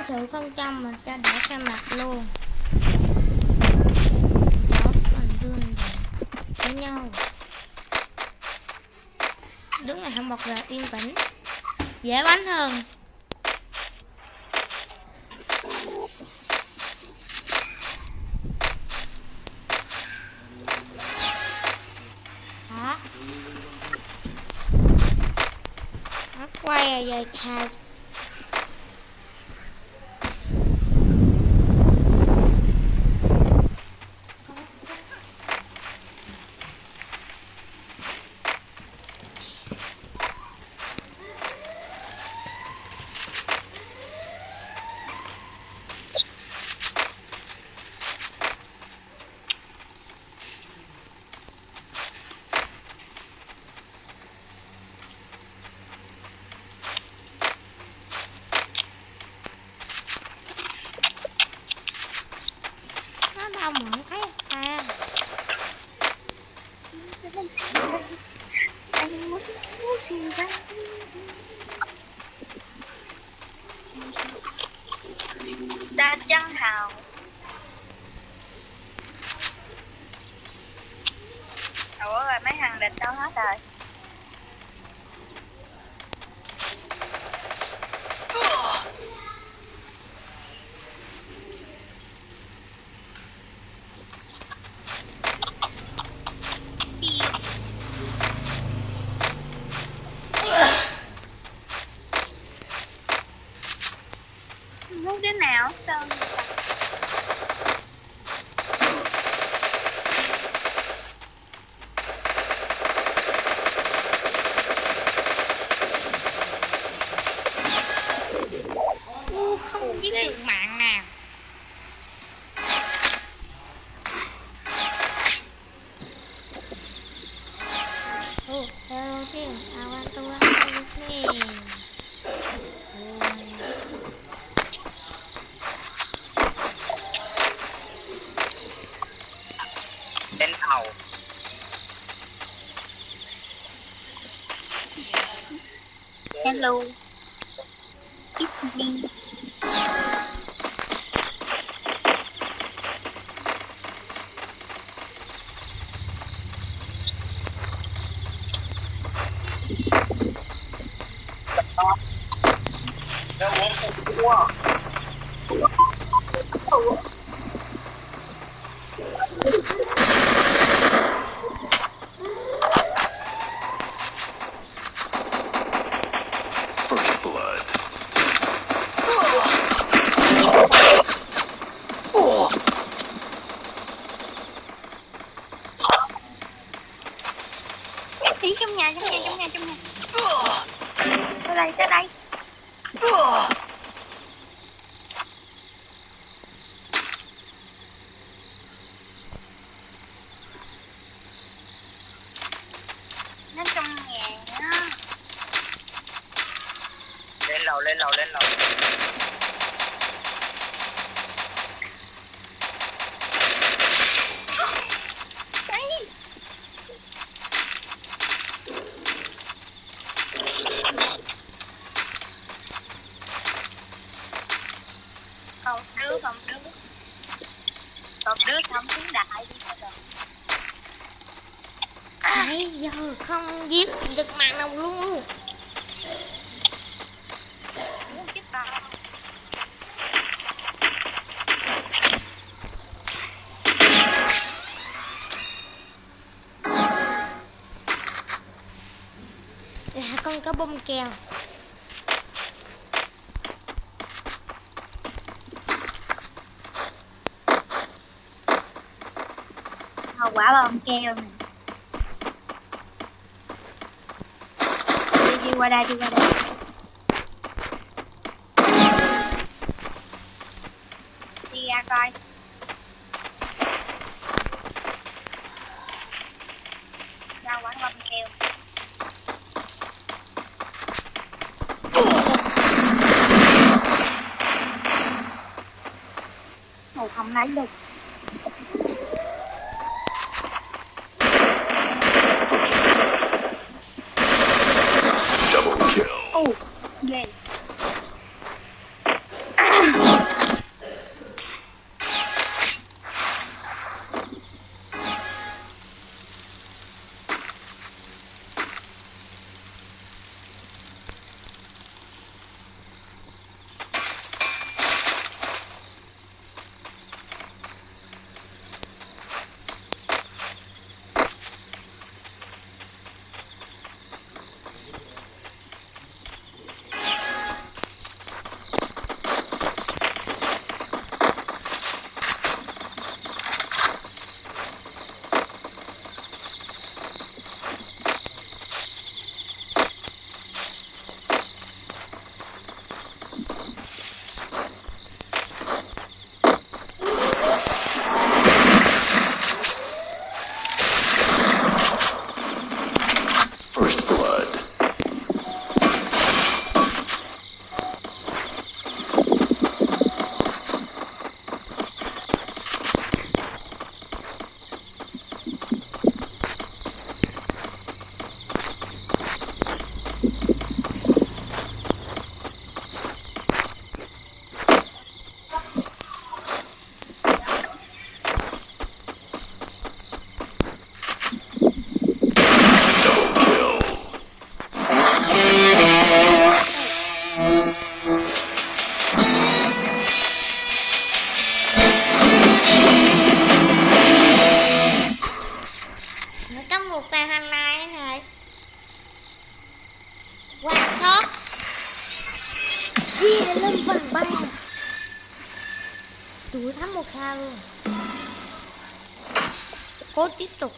sự không cho mình cho để xem mặt luôn. Đó còn run với nhau. Đứng này không bật ra yên tĩnh, dễ bắn hơn. Đó. Nó quay về chào. Đâu mà không thấy ta. Anh muốn gì ra? Đa chân hào. Ủa rồi mấy thằng địch đâu hết rồi? Không đứa nào hết trơn. Không giết được mạng nào. Hello team, I want to run with me. Đến tàu. Hello, it's me. First blood. Ý trong nhà. Tới đây. Nó trong nhà á. Lên lầu. Đấy. Còn đứa xong xuống đại đi rồi. Nãy giờ không giết được mạng nào luôn. Chết bà. Là con cá bông kèo. Quả bom keo nè. Đi qua đây. Đi ra coi. Ra quả bom keo. Một không lấy được. Double kill. Oh, ghê. Chú thắng 1 sao luôn. Cố tiếp tục.